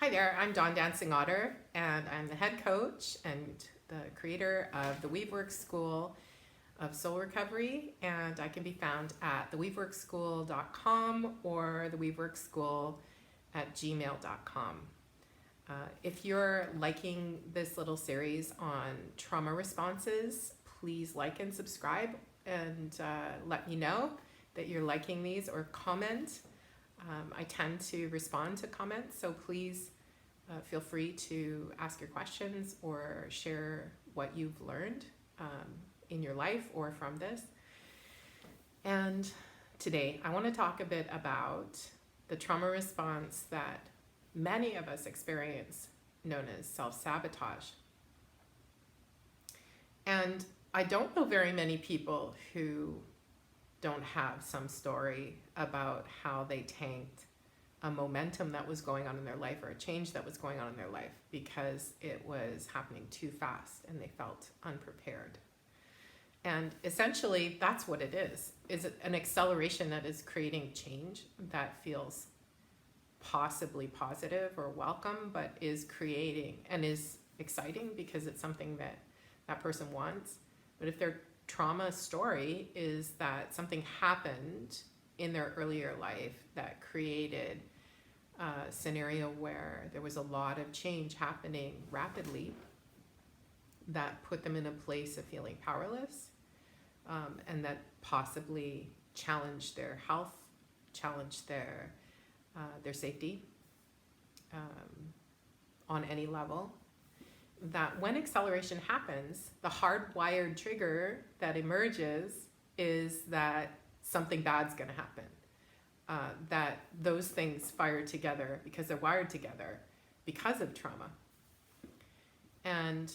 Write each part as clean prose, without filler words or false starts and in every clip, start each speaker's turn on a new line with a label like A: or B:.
A: Hi there, I'm Dawn Dancing Otter, and I'm the head coach and the creator of the WeaveworkSchool of Soul Recovery, and I can be found at TheWeaveworkSchool.com or TheWeaveworkSchool@gmail.com. If you're liking this little series on trauma responses, please like and subscribe and let me know that you're liking these, or comment. I tend to respond to comments, so please feel free to ask your questions or share what you've learned in your life or from this. And today I want to talk a bit about the trauma response that many of us experience, known as self-sabotage. And I don't know very many people who don't have some story about how they tanked a momentum that was going on in their life, or a change that was going on in their life, because it was happening too fast and they felt unprepared. And essentially that's what it is an acceleration that is creating change that feels possibly positive or welcome, but is creating and is exciting because it's something that that person wants. But if their trauma story is that something happened in their earlier life that created a scenario where there was a lot of change happening rapidly that put them in a place of feeling powerless, and that possibly challenged their health, challenged their safety on any level, that when acceleration happens, the hardwired trigger that emerges is that something bad's going to happen. That those things fire together because they're wired together because of trauma. And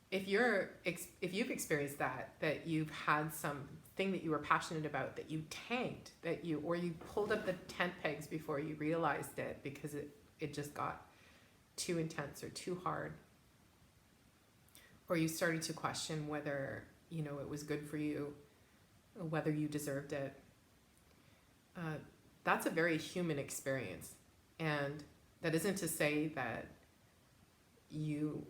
A: if you've experienced that you've had something that you were passionate about that you tanked, or you pulled up the tent pegs before you realized it because it just got too intense or too hard, or you started to question whether it was good for you, whether you deserved it. That's a very human experience, and that isn't to say that you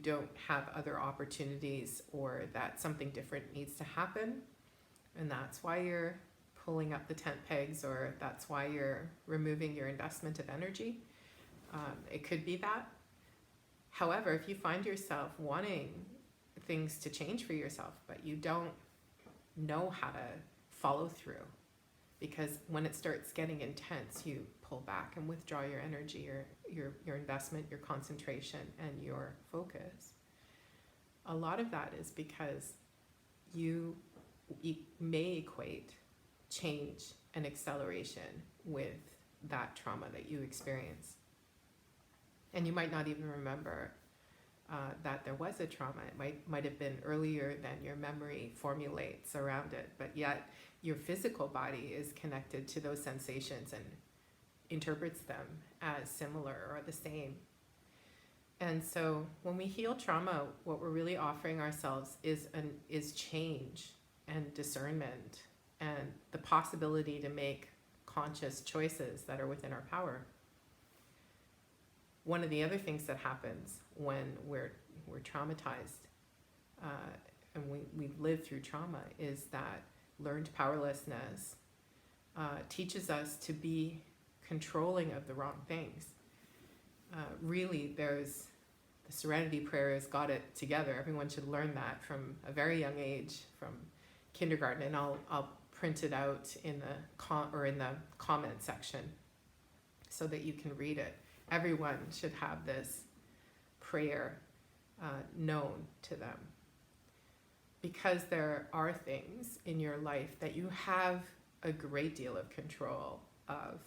A: don't have other opportunities or that something different needs to happen, and that's why you're pulling up the tent pegs, or that's why you're removing your investment of energy. It could be that. However, if you find yourself wanting things to change for yourself, but you don't know how to follow through, because when it starts getting intense, you pull back and withdraw your energy, your investment, your concentration, and your focus. A lot of that is because you may equate change and acceleration with that trauma that you experience. And you might not even remember that there was a trauma. It might have been earlier than your memory formulates around it, but yet your physical body is connected to those sensations and interprets them as similar or the same. And so when we heal trauma, what we're really offering ourselves is change and discernment and the possibility to make conscious choices that are within our power. One of the other things that happens when we're traumatized and we live through trauma is that learned powerlessness teaches us to be controlling of the wrong things. Really, there's the Serenity Prayer has got it together. Everyone should learn that from a very young age, from kindergarten, and I'll print it out in the comment section so that you can read it. Everyone should have this prayer known to them, because there are things in your life that you have a great deal of control of,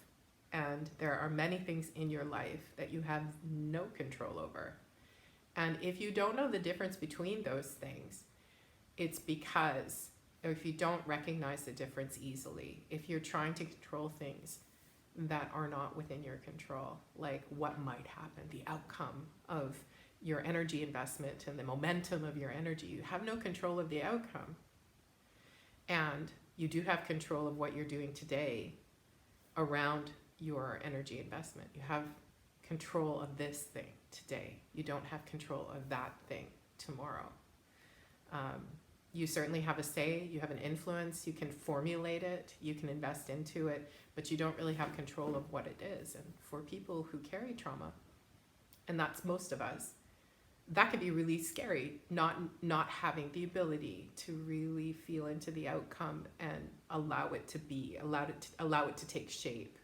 A: and there are many things in your life that you have no control over. And if you don't know the difference between those things, it's because, or if you don't recognize the difference easily, if you're trying to control things that are not within your control, like what might happen, the outcome of your energy investment and the momentum of your energy, you have no control of the outcome. And you do have control of what you're doing today around your energy investment. You have control of this thing today. You don't have control of that thing tomorrow. You certainly have a say, you have an influence, you can formulate it, you can invest into it, but you don't really have control of what it is. And for people who carry trauma, and that's most of us, that can be really scary, not having the ability to really feel into the outcome and allow it to be, allow it to take shape.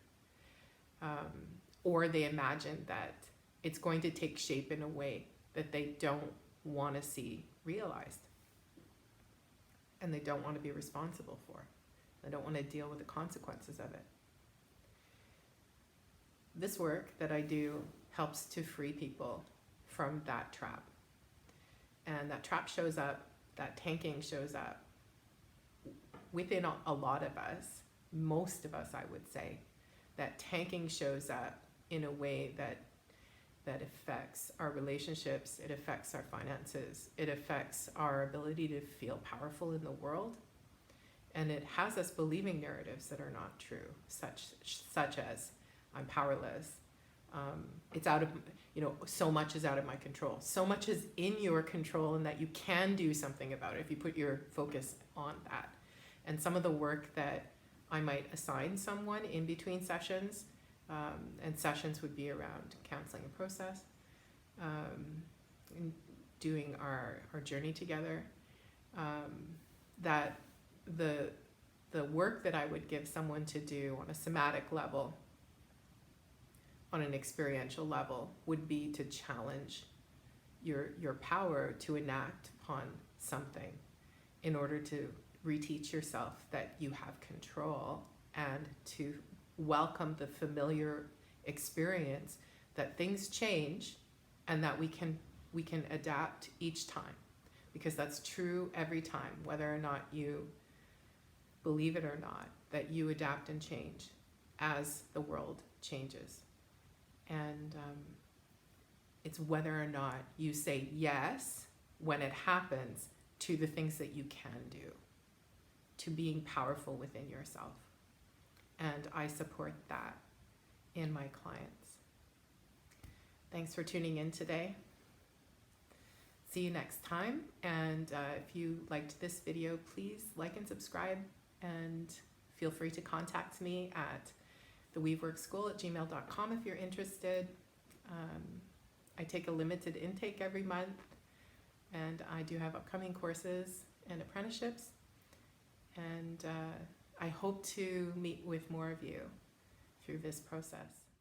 A: Or they imagine that it's going to take shape in a way that they don't want to see realized. And they don't want to be responsible for. They don't want to deal with the consequences of it. This work that I do helps to free people from that trap. And that trap shows up, that tanking shows up within a lot of us, most of us, I would say. That tanking shows up in a way that affects our relationships, it affects our finances, it affects our ability to feel powerful in the world, and it has us believing narratives that are not true, such as I'm powerless, it's out of, so much is out of my control, so much is in your control, and that you can do something about it if you put your focus on that. And some of the work that I might assign someone in between sessions, and sessions would be around counseling and process, and doing our journey together, that the work that I would give someone to do on a somatic level, on an experiential level, would be to challenge your power to enact upon something in order to reteach yourself that you have control, and to welcome the familiar experience that things change and that we can adapt each time, because that's true every time, whether or not you believe it or not, that you adapt and change as the world changes. And it's whether or not you say yes when it happens to the things that you can do, to being powerful within yourself. And I support that in my clients. Thanks for tuning in today. See you next time. And if you liked this video, please like and subscribe, and feel free to contact me at TheWeaveworkSchool@gmail.com if you're interested. I take a limited intake every month, and I do have upcoming courses and apprenticeships. And I hope to meet with more of you through this process.